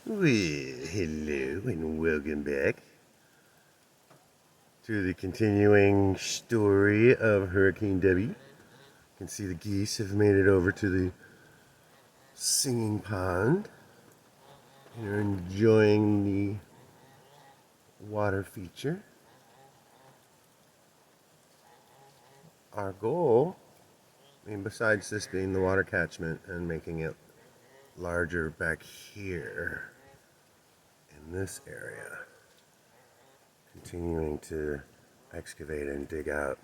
Well, hello and welcome back to the continuing story of Hurricane Debby. You can see the geese have made it over to the singing pond and are enjoying the water feature. Our goal, besides this being the water catchment and making it larger back here in this area, continuing to excavate and dig out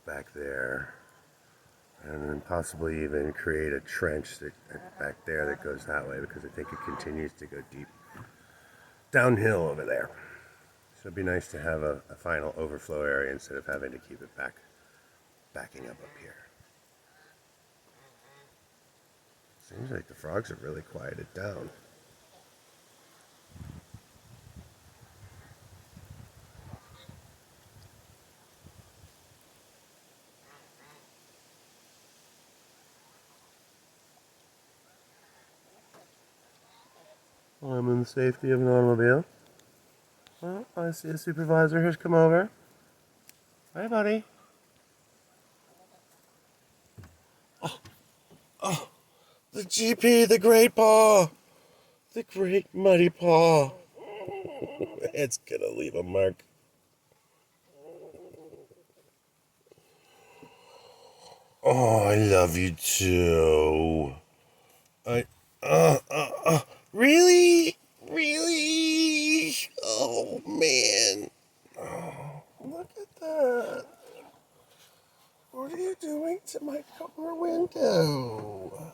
back there, and then possibly even create a trench back there that goes that way, because I think it continues to go deep downhill over there. So it'd be nice to have a final overflow area instead of having to keep it backing up here. Seems like the frogs have really quieted down. I'm in the safety of an automobile. Well, I see a supervisor who's come over. Hi, buddy. Oh, the GP, the great paw. The great muddy paw. It's gonna leave a mark. Oh, I love you too. I, really? Really? Oh, man. Oh, look at that. What are you doing to my car window?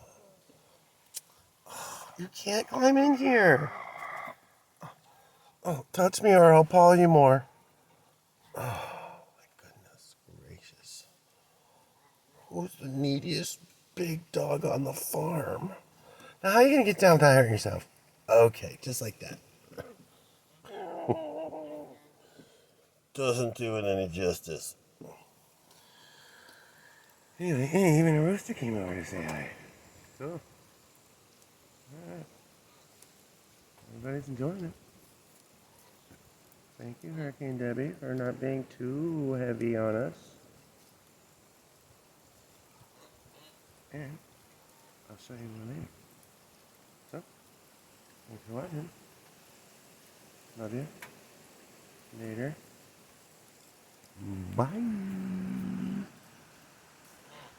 You can't climb in here. Oh, touch me or I'll paw you more. Oh, my goodness gracious. Who's the neediest big dog on the farm? Now, how are you going to get down without hurting yourself? Okay, just like that. Doesn't do it any justice. Anyway, hey, even a rooster came over to say hi. Cool. Alright. Everybody's enjoying it. Thank you, Hurricane Debby, for not being too heavy on us. And I'll show you more later. So, thanks for watching. Love you. Later. Bye.